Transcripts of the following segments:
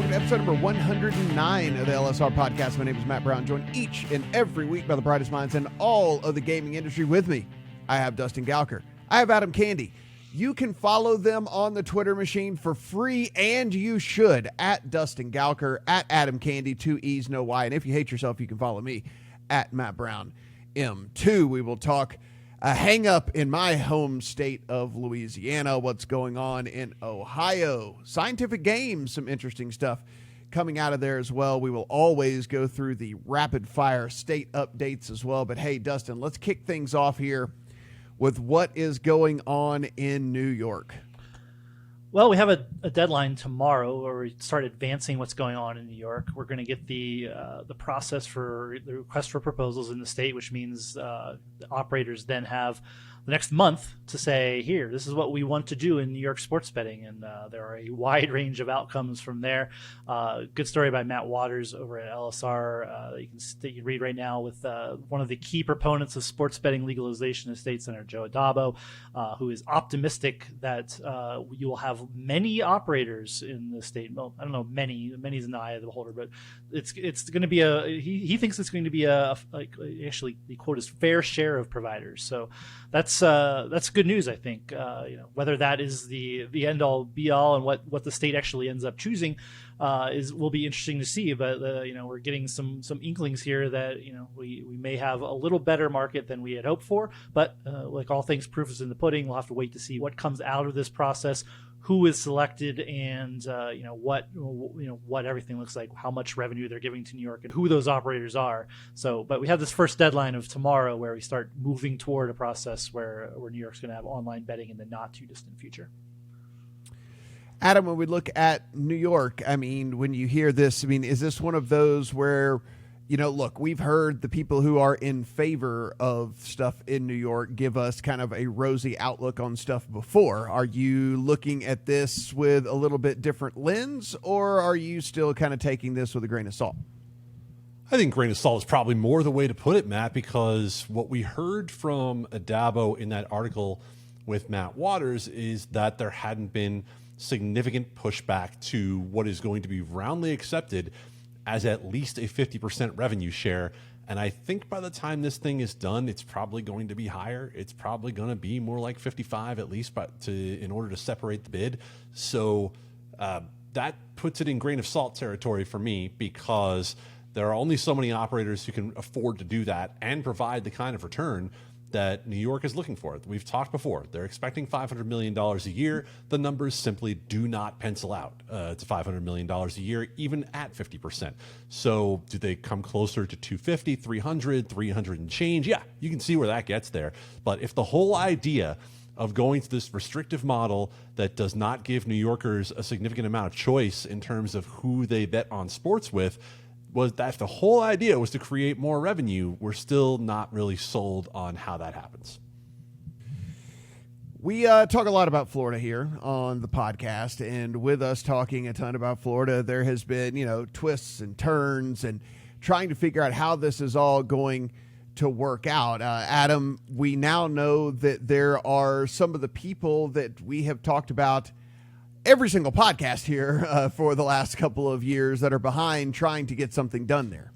welcome to episode number 109 of the LSR Podcast. My name is Matt Brown, joined each and every week by the brightest minds in all of the gaming industry. With me, I have Dustin Gouker. I have Adam Candee. You can follow them on the Twitter machine for free, and you should, at Dustin Gouker, at Adam Candee, 2 E's, no Y. And if you hate yourself, you can follow me at Matt Brown M2. We will talk a hang up in my home state of Louisiana, what's going on in Ohio, scientific games, some interesting stuff coming out of there as well. We will always go through the rapid fire state updates as well. But hey, Dustin, let's kick things off here with what is going on in New York. Well, we have a deadline tomorrow where we start advancing what's going on in New York. We're going to get the process for the request for proposals in the state, which means the operators then have the next month to say, here, this is what we want to do in New York sports betting. And there are a wide range of outcomes from there. Good story by Matt Waters over at LSR that you can read right now with one of the key proponents of sports betting legalization in State Senator Joe Addabbo, who is optimistic that you will have many operators in the state. Well, I don't know, many's in the eye of the beholder, but it's going to be he thinks it's going to be actually the quote is fair share of providers. So that's good news, I think. Whether that is the end all be all and what the state actually ends up choosing will be interesting to see. But we're getting some inklings here that we may have a little better market than we had hoped for. But like all things, proof is in the pudding. We'll have to wait to see what comes out of this process, who is selected, and what everything looks like, how much revenue they're giving to New York, and who those operators are. So, but we have this first deadline of tomorrow where we start moving toward a process where New York's going to have online betting in the not too distant future. Adam, when we look at New York, I mean, when you hear this, I mean, is this one of those where, look, we've heard the people who are in favor of stuff in New York give us kind of a rosy outlook on stuff before. Are you looking at this with a little bit different lens, or are you still kind of taking this with a grain of salt? I think grain of salt is probably more the way to put it, Matt, because what we heard from Addabbo in that article with Matt Waters is that there hadn't been significant pushback to what is going to be roundly accepted as at least a 50% revenue share. And I think by the time this thing is done, it's probably going to be higher. It's probably going to be more like 55 at least in order to separate the bid. So that puts it in grain of salt territory for me, because there are only so many operators who can afford to do that and provide the kind of return that New York is looking for. We've talked before. They're expecting $500 million a year. The numbers simply do not pencil out to $500 million a year, even at 50%. So do they come closer to 250, 300, 300 and change? Yeah, you can see where that gets there. But if the whole idea of going to this restrictive model that does not give New Yorkers a significant amount of choice in terms of who they bet on sports with, was that the whole idea was to create more revenue, we're still not really sold on how that happens. We talk a lot about Florida here on the podcast, and with us talking a ton about Florida, there has been, twists and turns and trying to figure out how this is all going to work out. Adam, we now know that there are some of the people that we have talked about every single podcast here for the last couple of years that are behind trying to get something done there.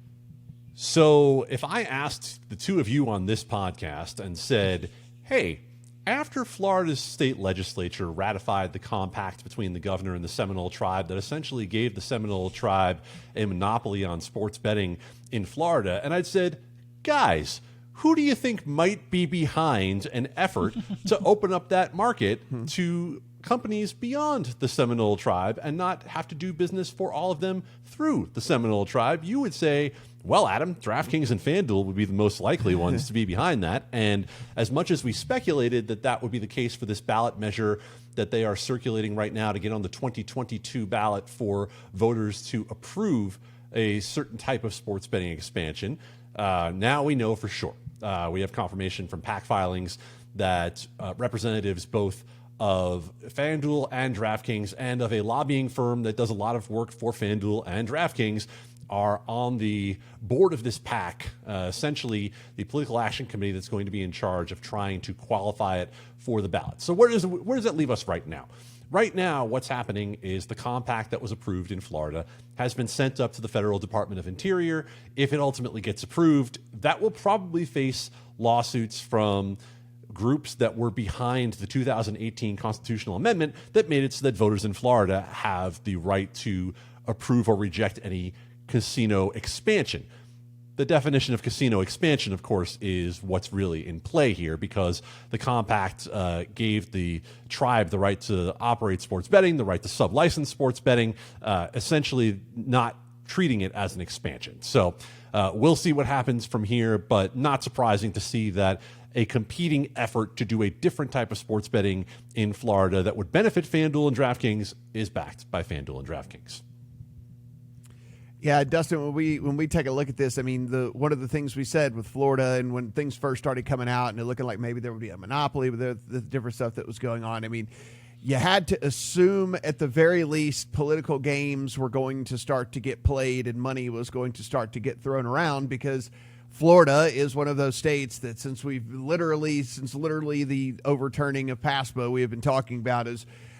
So if I asked the two of you on this podcast and said, hey, after Florida's state legislature ratified the compact between the governor and the Seminole tribe that essentially gave the Seminole tribe a monopoly on sports betting in Florida, and I'd said, guys, who do you think might be behind an effort to open up that market to companies beyond the Seminole tribe and not have to do business for all of them through the Seminole tribe? You would say, well, Adam, DraftKings and FanDuel would be the most likely ones to be behind that. And as much as we speculated that would be the case for this ballot measure that they are circulating right now to get on the 2022 ballot for voters to approve a certain type of sports betting expansion, now we know for sure. We have confirmation from PAC filings that representatives both of FanDuel and DraftKings and of a lobbying firm that does a lot of work for FanDuel and DraftKings are on the board of this PAC, essentially the political action committee that's going to be in charge of trying to qualify it for the ballot. So where does that leave us right now? right now, what's happening is the compact that was approved in Florida has been sent up to the Federal Department of Interior. If it ultimately gets approved, that will probably face lawsuits from groups that were behind the 2018 constitutional amendment that made it so that voters in Florida have the right to approve or reject any casino expansion. The definition of casino expansion, of course, is what's really in play here, because the compact gave the tribe the right to operate sports betting, the right to sub-license sports betting, essentially not treating it as an expansion. So we'll see what happens from here, but not surprising to see that a competing effort to do a different type of sports betting in Florida that would benefit FanDuel and DraftKings is backed by FanDuel and DraftKings. Yeah, Dustin, when we take a look at this, I mean, one of the things we said with Florida, and when things first started coming out and it looking like maybe there would be a monopoly with the different stuff that was going on, I mean, you had to assume at the very least political games were going to start to get played and money was going to start to get thrown around, because Florida is one of those states that since literally the overturning of PASPA, we have been talking about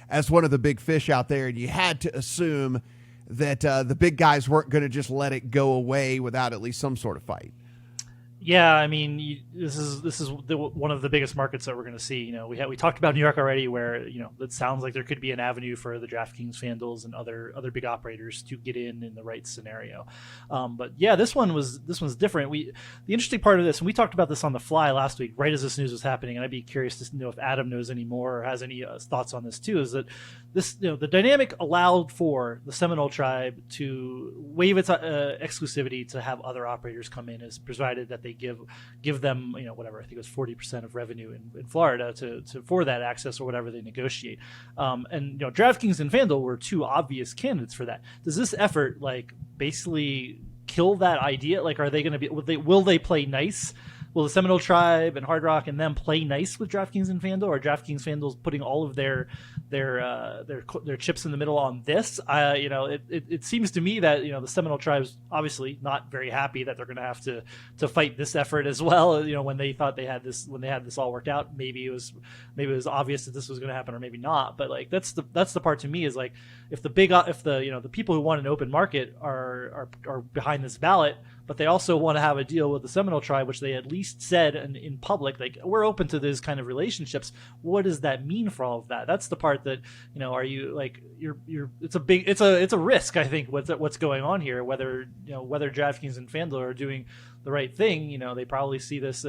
as one of the big fish out there, and you had to assume that the big guys weren't going to just let it go away without at least some sort of fight. Yeah, I mean, this is one of the biggest markets that we're going to see. You know, we talked about New York already, where it sounds like there could be an avenue for the DraftKings, FanDuels, and other big operators to get in the right scenario. But yeah, this one's different. The interesting part of this, and we talked about this on the fly last week, right as this news was happening, and I'd be curious to know if Adam knows any more or has any thoughts on this too. Is that this the dynamic allowed for the Seminole tribe to waive its exclusivity to have other operators come in, as provided that they give them whatever, I think it was 40% of revenue in Florida to for that access or whatever they negotiate. And DraftKings and FanDuel were two obvious candidates for that. Does this effort basically kill that idea? Are they going to be? Will they play nice? Will the Seminole tribe and Hard Rock and them play nice with DraftKings and FanDuel, or DraftKings, FanDuel's putting all of their chips in the middle on this? It seems to me that the Seminole tribe's obviously not very happy that they're going to have to fight this effort as well. When they thought they had this all worked out, maybe it was obvious that this was going to happen, or maybe not. But that's the part to me is if the people who want an open market are behind this ballot, but they also want to have a deal with the Seminole tribe, which they at least said in public, we're open to those kind of relationships. What does that mean for all of that? That's the part that, are you it's a risk, I think, what's going on here, whether DraftKings and FanDuel are doing the right thing. They probably see this,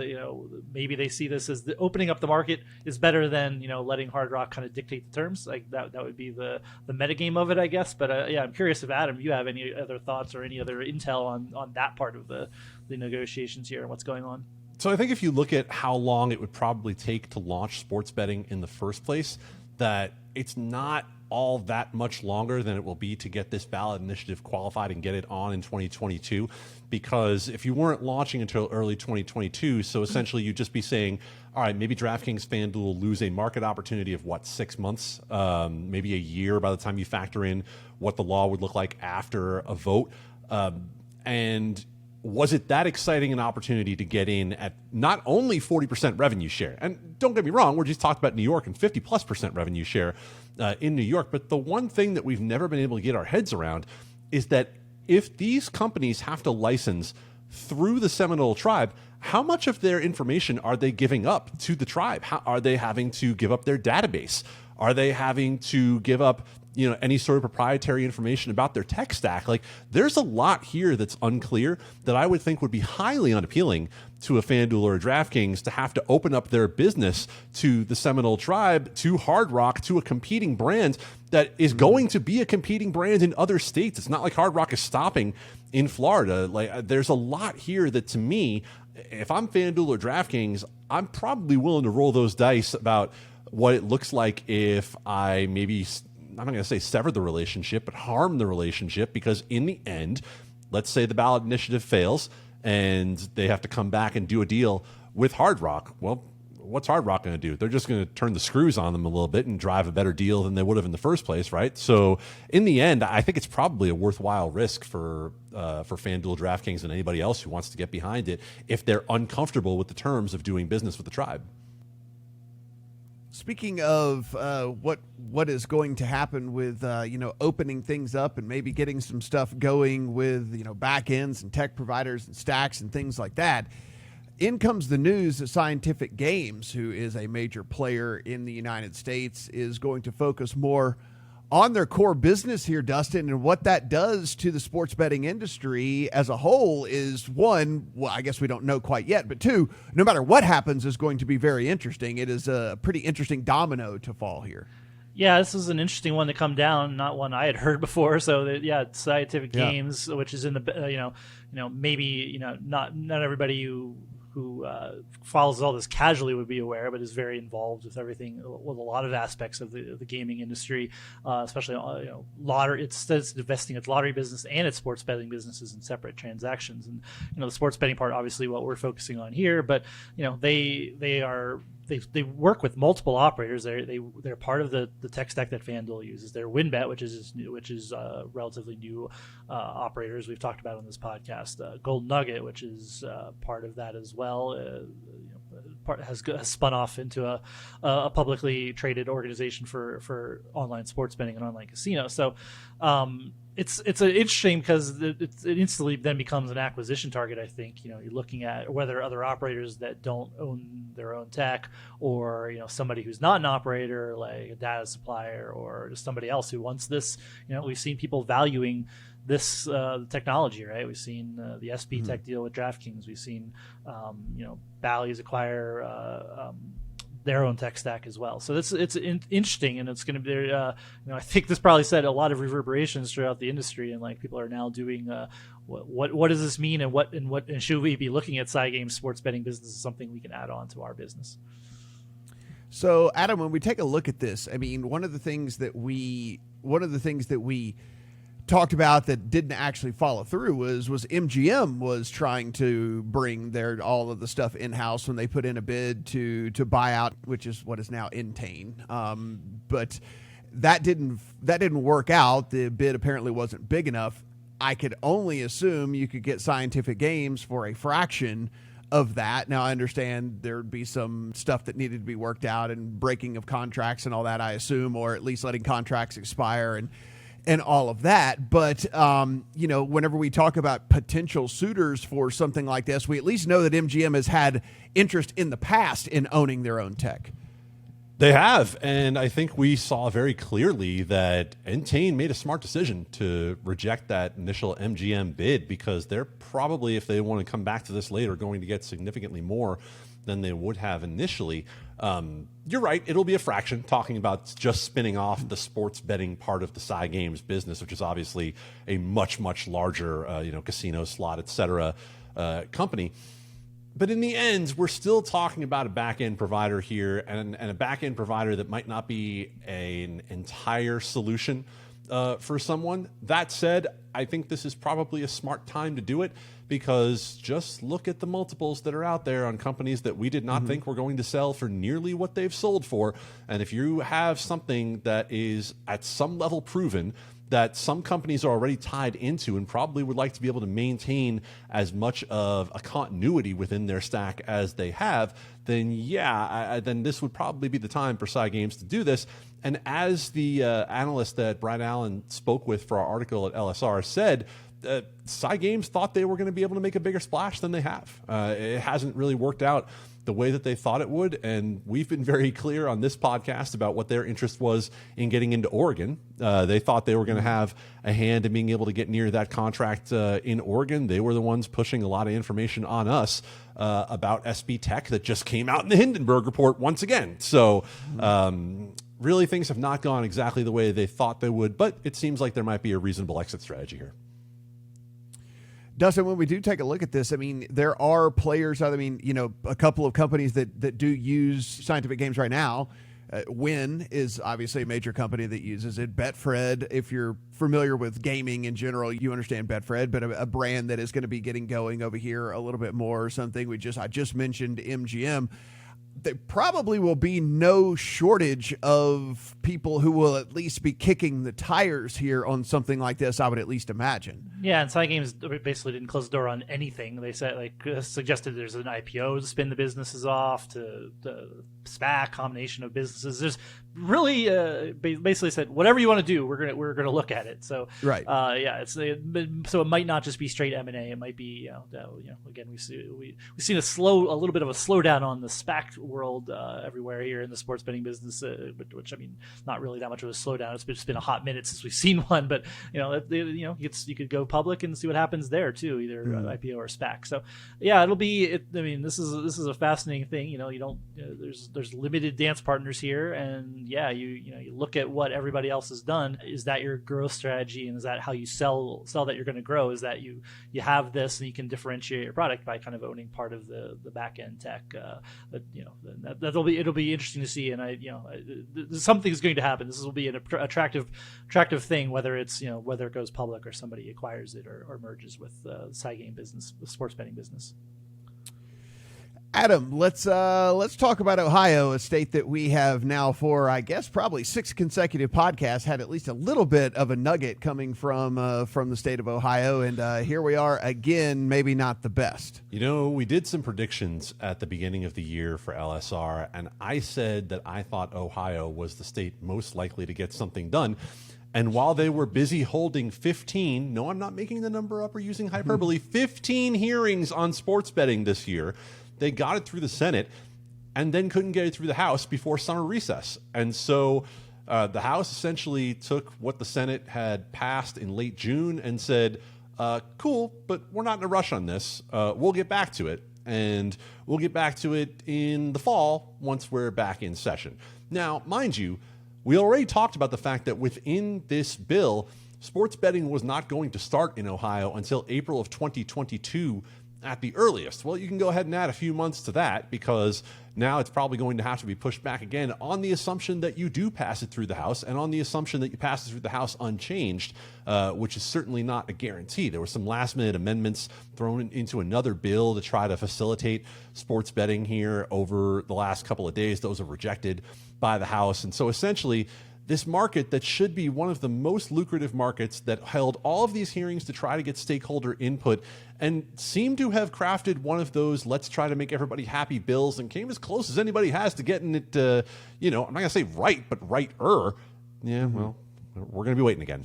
maybe they see this as the opening up the market is better than, letting Hard Rock kind of dictate the terms. That would be the metagame of it, I guess. But yeah, I'm curious if Adam, you have any other thoughts or any other intel on that part of the negotiations here and what's going on. So I think if you look at how long it would probably take to launch sports betting in the first place, that it's not all that much longer than it will be to get this ballot initiative qualified and get it on in 2022. Because if you weren't launching until early 2022, so essentially you'd just be saying, all right, maybe DraftKings, FanDuel lose a market opportunity of 6 months, maybe a year by the time you factor in what the law would look like after a vote. And was it that exciting an opportunity to get in at not only 40% revenue share? And don't get me wrong, we're just talking about New York and 50+% revenue share in New York. But the one thing that we've never been able to get our heads around is that if these companies have to license through the Seminole tribe, how much of their information are they giving up to the tribe? How are they having to give up their database? Are they having to give up any sort of proprietary information about their tech stack? There's a lot here that's unclear that I would think would be highly unappealing to a FanDuel or a DraftKings to have to open up their business to the Seminole tribe, to Hard Rock, to a competing brand that is going to be a competing brand in other states. It's not like Hard Rock is stopping in Florida. There's a lot here that, to me, if I'm FanDuel or DraftKings, I'm probably willing to roll those dice about what it looks like if I maybe, I'm not going to say sever the relationship, but harm the relationship, because in the end, let's say the ballot initiative fails and they have to come back and do a deal with Hard Rock. Well, what's Hard Rock going to do? They're just going to turn the screws on them a little bit and drive a better deal than they would have in the first place, right? So in the end, I think it's probably a worthwhile risk for FanDuel, DraftKings, and anybody else who wants to get behind it if they're uncomfortable with the terms of doing business with the tribe. Speaking of what is going to happen with opening things up and maybe getting some stuff going with back ends and tech providers and stacks and things like that, in comes the news that Scientific Games, who is a major player in the United States, is going to focus more on their core business here, Dustin, and what that does to the sports betting industry as a whole is, one, well, I guess we don't know quite yet, but two, no matter what happens is going to be very interesting. It is a pretty interesting domino to fall here. Yeah, this is an interesting one to come down, not one I had heard before. So it's Scientific Games, which is in the maybe not everybody who follows all this casually would be aware, but is very involved with everything, with a lot of aspects of the gaming industry, especially lottery. It's investing its lottery business and its sports betting businesses in separate transactions. And the sports betting part, obviously, what we're focusing on here, but they work with multiple operators. They're part of the tech stack that FanDuel uses. They're WinBet, which is relatively new operators we've talked about on this podcast. Gold Nugget, which is part of that as well. Has spun off into a publicly traded organization for online sports betting and online casino. So it's interesting because it instantly then becomes an acquisition target. I think you're looking at whether other operators that don't own their own tech, or somebody who's not an operator like a data supplier, or just somebody else who wants this. We've seen people valuing this technology, right? We've seen the SB Tech deal with DraftKings. We've seen Bally's acquire their own tech stack as well. So it's interesting, and it's going to be I think this probably said a lot of reverberations throughout the industry, and like people are now doing what does this mean, and should we be looking at SciGames sports betting business as something we can add on to our business? So Adam, when we take a look at this, I mean, one of the things that we talked about that didn't actually follow through was MGM was trying to bring all of the stuff in-house when they put in a bid to buy out, which is what is now Entain. But that didn't work out. The bid apparently wasn't big enough. I could only assume you could get Scientific Games for a fraction of that. Now, I understand there'd be some stuff that needed to be worked out, and breaking of contracts and all that, I assume, or at least letting contracts expire and all of that. But, whenever we talk about potential suitors for something like this, we at least know that MGM has had interest in the past in owning their own tech. They have, and I think we saw very clearly that Entain made a smart decision to reject that initial MGM bid, because they're probably, if they want to come back to this later, going to get significantly more than they would have initially. You're right, it'll be a fraction, talking about just spinning off the sports betting part of the SciGames business, which is obviously a much, much larger casino, slot, etc. company. But in the end, we're still talking about a back-end provider here, and a back-end provider that might not be an entire solution for someone. That said, I think this is probably a smart time to do it, because just look at the multiples that are out there on companies that we did not think were going to sell for nearly what they've sold for. And if you have something that is at some level proven, that some companies are already tied into and probably would like to be able to maintain as much of a continuity within their stack as they have, then then this would probably be the time for SciGames to do this. And as the analyst that Brian Allen spoke with for our article at LSR said, SciGames thought they were going to be able to make a bigger splash than they have. It hasn't really worked out the way that they thought it would, and we've been very clear on this podcast about what their interest was in getting into Oregon. They thought they were going to have a hand in being able to get near that contract in Oregon. They were the ones pushing a lot of information on us about SB Tech that just came out in the Hindenburg report once again. So really, things have not gone exactly the way they thought they would, but it seems like there might be a reasonable exit strategy here. Dustin, when we do take a look at this, I mean, there are players, a couple of companies that do use Scientific Games right now. Wynn is obviously a major company that uses it. Betfred, if you're familiar with gaming in general, you understand Betfred, but a brand that is going to be getting going over here a little bit more or something. I just mentioned MGM. There probably will be no shortage of people who will at least be kicking the tires here on something like this, I would at least imagine. Yeah, and SciGames basically didn't close the door on anything. They said, suggested there's an IPO to spin the businesses off, to SPAC, combination of businesses. There's really basically said whatever you want to do, we're gonna look at it. So right, so it might not just be straight M&A. It might be again we've seen a little bit of a slowdown on the SPAC world everywhere here in the sports betting business, which I mean not really that much of a slowdown. It's just been a hot minute since we've seen one, but you could go public and see what happens there too, either IPO or SPAC. So yeah, it'll be. I mean, this is a fascinating thing. You don't. There's limited dance partners here, and you look at what everybody else has done. Is that your growth strategy, and is that how you sell that you're going to grow? Is that you have this and you can differentiate your product by kind of owning part of the back end tech? It'll be interesting to see, and something's going to happen. This will be an attractive thing, whether it's whether it goes public or somebody acquires it or merges with the side game business, the sports betting business. Adam, let's talk about Ohio, a state that we have now for, I guess, probably 6 consecutive podcasts had at least a little bit of a nugget coming from the state of Ohio, and here we are again, maybe not the best. We did some predictions at the beginning of the year for LSR, and I said that I thought Ohio was the state most likely to get something done. And while they were busy holding 15, no, I'm not making the number up or using hyperbole, 15 hearings on sports betting this year, they got it through the Senate and then couldn't get it through the House before summer recess. And so the House essentially took what the Senate had passed in late June and said, cool, but we're not in a rush on this. We'll get back to it. And we'll get back to it in the fall once we're back in session. Now, mind you, we already talked about the fact that within this bill, sports betting was not going to start in Ohio until April of 2022 at the earliest. Well, you can go ahead and add a few months to that because now it's probably going to have to be pushed back again on the assumption that you do pass it through the House and on the assumption that you pass it through the House unchanged, which is certainly not a guarantee. There were some last-minute amendments thrown into another bill to try to facilitate sports betting here over the last couple of days. Those are rejected by the House. And so essentially, this market that should be one of the most lucrative markets that held all of these hearings to try to get stakeholder input and seemed to have crafted one of those let's try to make everybody happy bills and came as close as anybody has to getting it, I'm not going to say right, but right-er. Yeah, well, we're going to be waiting again.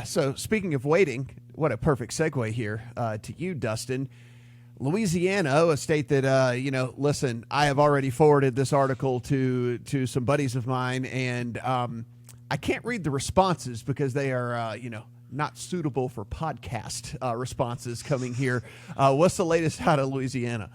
So speaking of waiting, what a perfect segue here to you, Dustin. Louisiana, a state that, listen, I have already forwarded this article to some buddies of mine, and I can't read the responses because they are, not suitable for podcast responses coming here. What's the latest out of Louisiana?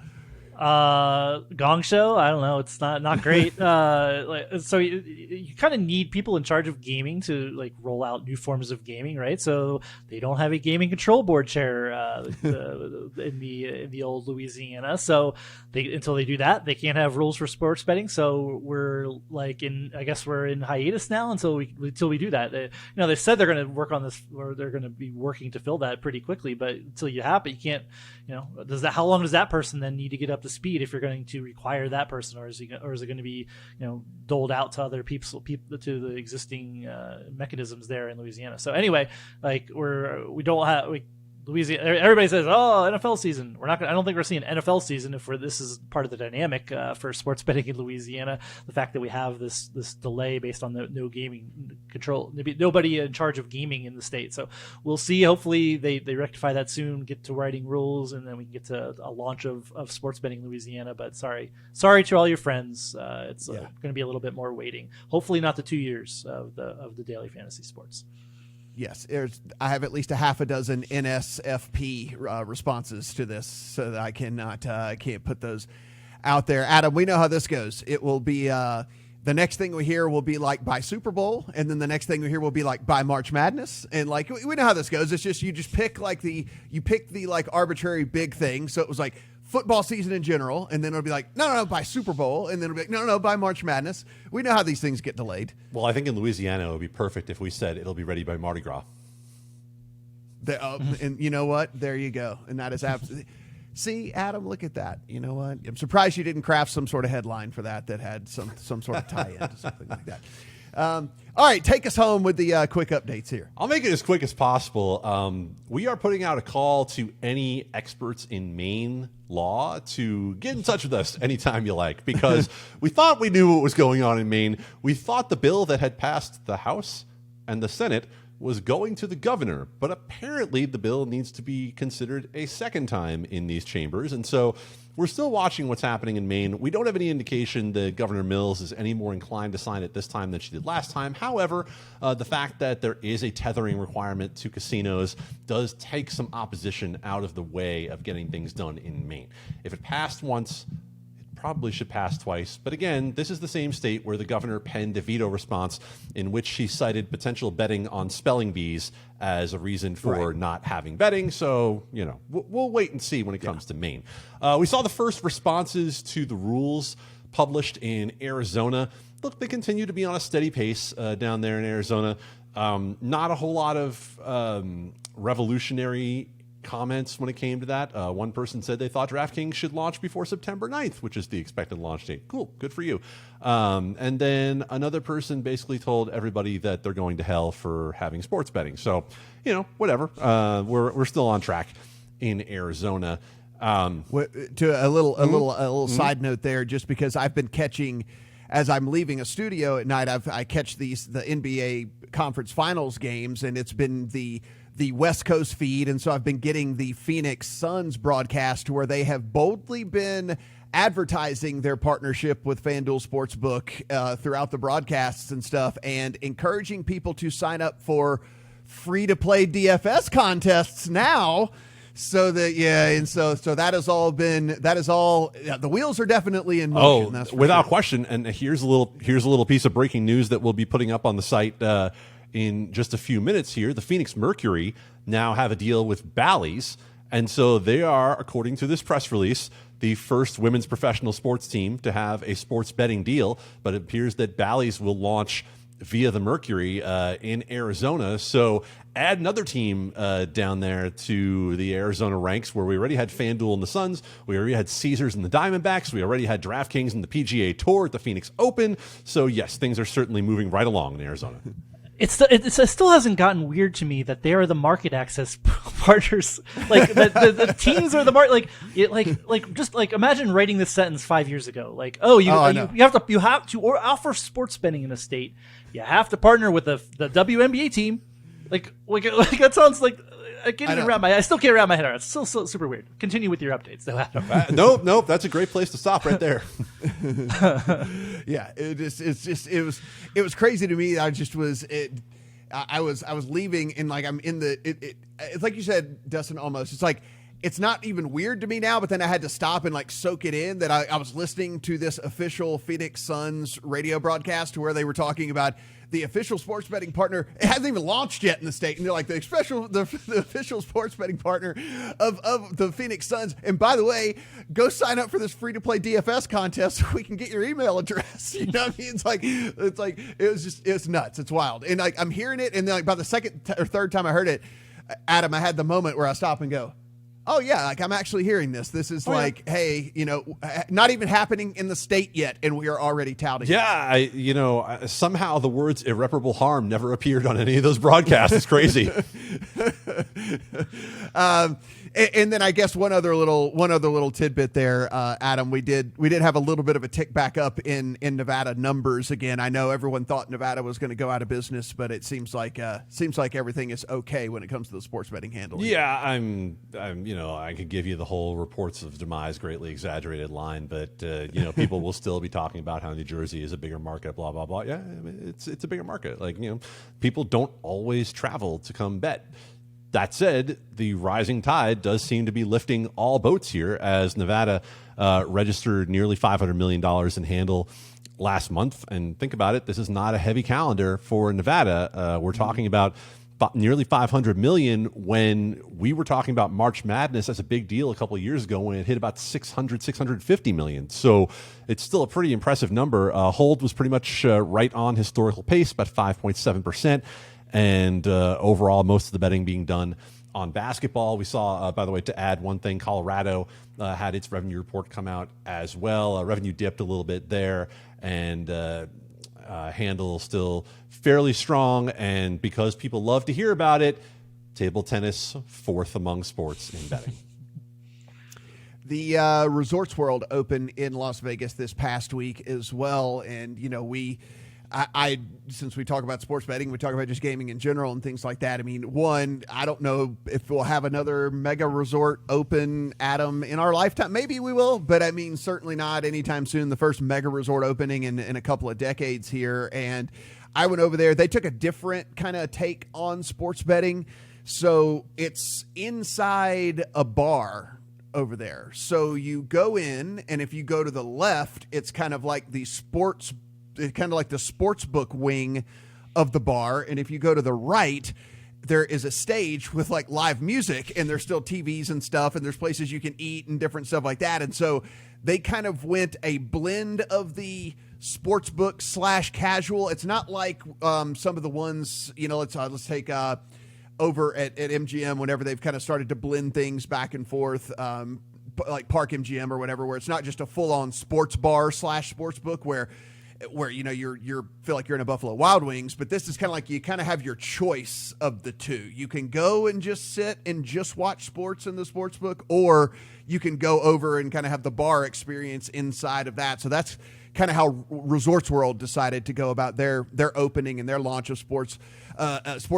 Gong Show. I don't know. It's not great. So you kind of need people in charge of gaming to roll out new forms of gaming, right? So they don't have a gaming control board chair in the old Louisiana. So until they do that, they can't have rules for sports betting. So we're we're in hiatus now until we do that. They said they're going to work on this, or they're going to be working to fill that pretty quickly. But until you have it, you can't. How long does that person then need to get up to speed if you're going to require that person, or is it going to be doled out to other people to the existing mechanisms there in Louisiana? So anyway, we don't have Louisiana. Everybody says, "Oh, NFL season." We're not. I don't think we're seeing an NFL season if this is part of the dynamic for sports betting in Louisiana. The fact that we have this delay based on the no gaming control, nobody in charge of gaming in the state. So we'll see. Hopefully they rectify that soon, get to writing rules, and then we can get to a launch of sports betting in Louisiana. But sorry to all your friends. It's going to be a little bit more waiting. Hopefully not the 2 years of the daily fantasy sports. Yes, I have at least a half a dozen NSFP responses to this, so that I can't put those out there. Adam, we know how this goes. It will be the next thing we hear will be by Super Bowl, and then the next thing we hear will be by March Madness, and we know how this goes. It's just you pick the arbitrary big thing. So it was football season in general, and then it'll be no, by Super Bowl, and then it'll be no, by March Madness. We know how these things get delayed. Well, I think in Louisiana it would be perfect if we said it'll be ready by Mardi Gras. And you know what? There you go. And that is absolutely. See, Adam, look at that. You know what? I'm surprised you didn't craft some sort of headline for that had some sort of tie-in to something like that. All right, take us home with the quick updates here. I'll make it as quick as possible. We are putting out a call to any experts in Maine law to get in touch with us anytime you like, because we thought we knew what was going on in Maine. We thought the bill that had passed the House and the Senate was going to the governor, but apparently the bill needs to be considered a second time in these chambers. And so we're still watching what's happening in Maine. We don't have any indication that Governor Mills is any more inclined to sign it this time than she did last time. However, the fact that there is a tethering requirement to casinos does take some opposition out of the way of getting things done in Maine. If it passed once, probably should pass twice. But again, this is the same state where the governor penned a veto response in which she cited potential betting on spelling bees as a reason for not having betting. So, we'll wait and see when it comes to Maine. We saw the first responses to the rules published in Arizona. Look, they continue to be on a steady pace down there in Arizona. Not a whole lot of revolutionary comments when it came to that. One person said they thought DraftKings should launch before September 9th, which is the expected launch date. Cool, good for you. And then another person basically told everybody that they're going to hell for having sports betting. So, whatever. We're still on track in Arizona. To a little side note there, just because I've been catching, as I'm leaving a studio at night, I catch the NBA conference finals games, and it's been the West Coast feed, and so I've been getting the Phoenix Suns broadcast where they have boldly been advertising their partnership with FanDuel Sportsbook throughout the broadcasts and stuff, and encouraging people to sign up for free-to-play DFS contests now. So that so that has all the wheels are definitely in motion. That's without sure. question. And here's a little piece of breaking news that we'll be putting up on the site in just a few minutes here. The Phoenix Mercury now have a deal with Bally's, and so they are, according to this press release, the first women's professional sports team to have a sports betting deal. But it appears that Bally's will launch via the Mercury in Arizona. So add another team down there to the Arizona ranks, where we already had FanDuel and the Suns. We already had Caesars and the Diamondbacks. We already had DraftKings and the PGA Tour at the Phoenix Open. So yes, things are certainly moving right along in Arizona. It still hasn't gotten weird to me that they are the market access partners. Like the teams are the market. Like imagine writing this sentence 5 years ago. Like, you have to offer sports betting in a state. You have to partner with the WNBA team. Like that sounds like I still can't wrap my head around it. It's still so super weird. Continue with your updates, though, Adam. Nope. That's a great place to stop right there. Yeah, it was crazy to me. I was leaving, and like I'm in it's like you said, Dustin. Almost, it's like it's not even weird to me now. But then I had to stop and like soak it in that I was listening to this official Phoenix Suns radio broadcast where they were talking about the official sports betting partner. It hasn't even launched yet in the state, and they're like the official sports betting partner of the Phoenix Suns. And by the way, go sign up for this free to play DFS contest so we can get your email address. You know what I mean? It's nuts. It's wild. And like I'm hearing it, and then like by the second or third time I heard it, Adam, I had the moment where I stop and go, oh yeah, like I'm actually hearing this. This is hey, not even happening in the state yet, and we are already touting. Yeah, somehow the words irreparable harm never appeared on any of those broadcasts. It's crazy. And then I guess one other little tidbit there, Adam. We did have a little bit of a tick back up in Nevada numbers again. I know everyone thought Nevada was going to go out of business, but it seems like everything is okay when it comes to the sports betting handle. Yeah, I'm I could give you the whole reports of demise greatly exaggerated line, but people will still be talking about how New Jersey is a bigger market, blah blah blah. Yeah, it's a bigger market. Like people don't always travel to come bet. That said, the rising tide does seem to be lifting all boats here, as Nevada registered nearly $500 million in handle last month. And think about it, this is not a heavy calendar for Nevada. We're talking about nearly $500 million when we were talking about March Madness as a big deal a couple of years ago when it hit about $650 million. So it's still a pretty impressive number. Hold was pretty much right on historical pace, about 5.7%. And overall, most of the betting being done on basketball. We saw, by the way, to add one thing, Colorado had its revenue report come out as well. Revenue dipped a little bit there, and handle still fairly strong, and because people love to hear about it, table tennis fourth among sports in betting. The Resorts World Open in Las Vegas this past week as well, and I since we talk about sports betting, we talk about just gaming in general and things like that. I mean, I don't know if we'll have another mega resort open, Adam, in our lifetime. Maybe we will, but I mean, certainly not anytime soon. The first mega resort opening in a couple of decades here. And I went over there. They took a different kind of take on sports betting. So it's inside a bar over there. So you go in, and if you go to the left, it's kind of like the sports book wing of the bar. And if you go to the right, there is a stage with like live music, and there's still TVs and stuff, and there's places you can eat and different stuff like that. And so they kind of went a blend of the sports book / casual. It's not like some of the ones, let's take over at MGM, whenever they've kind of started to blend things back and forth, like Park MGM or whatever, where it's not just a full on sports bar / sports book where you're feel like you're in a Buffalo Wild Wings, but this is kind of like you kind of have your choice of the two. You can go and just sit and just watch sports in the sports book, or you can go over and kind of have the bar experience inside of that. So that's kind of how Resorts World decided to go about their opening and their launch of sports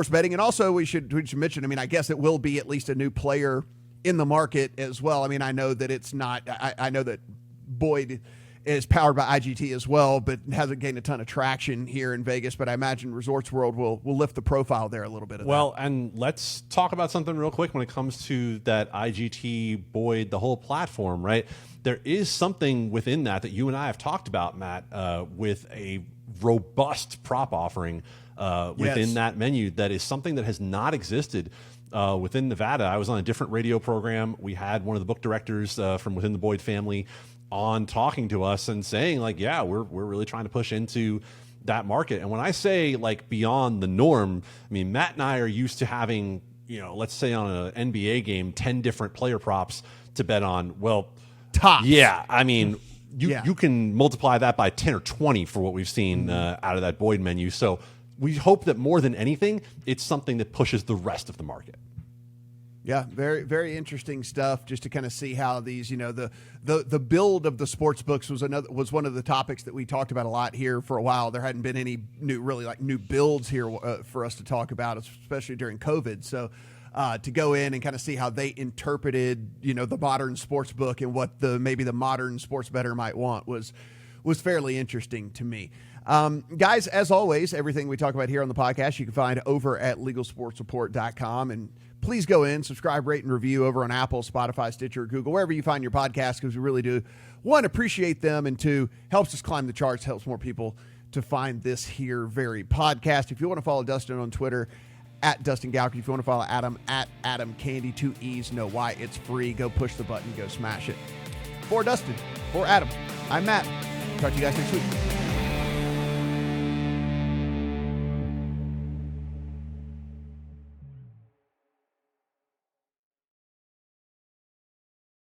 betting. And also we should mention, I mean, I guess it will be at least a new player in the market as well. I mean, I know that it's not, I know that Boyd is powered by IGT as well, but hasn't gained a ton of traction here in Vegas. But I imagine Resorts World will lift the profile there a little bit. And let's talk about something real quick when it comes to that IGT, Boyd, the whole platform, right? There is something within that you and I have talked about, Matt, with a robust prop offering within that menu. That is something that has not existed within Nevada. I was on a different radio program. We had one of the book directors from within the Boyd family on talking to us and saying, like, yeah, we're really trying to push into that market. And when I say like beyond the norm, I mean, Matt and I are used to having, let's say on an NBA game, 10 different player props to bet on. Well, tops. Yeah, I mean, you can multiply that by 10 or 20 for what we've seen out of that Boyd menu. So we hope that more than anything, it's something that pushes the rest of the market. Yeah, very, very interesting stuff. Just to kind of see how these, the build of the sports books was one of the topics that we talked about a lot here for a while. There hadn't been any new builds here for us to talk about, especially during COVID. So to go in and kind of see how they interpreted, the modern sports book and what maybe the modern sports bettor might want was fairly interesting to me. Guys, as always, everything we talk about here on the podcast, you can find over at LegalSportsReport.com. And please go in, subscribe, rate, and review over on Apple, Spotify, Stitcher, Google, wherever you find your podcast, because we really do, one, appreciate them, and two, helps us climb the charts, helps more people to find this here very podcast. If you want to follow Dustin on Twitter, at Dustin Gouker. If you want to follow Adam, at Adam Candee, 2 E's, no Y. It's free. Go push the button. Go smash it. For Dustin, for Adam, I'm Matt. Talk to you guys next week.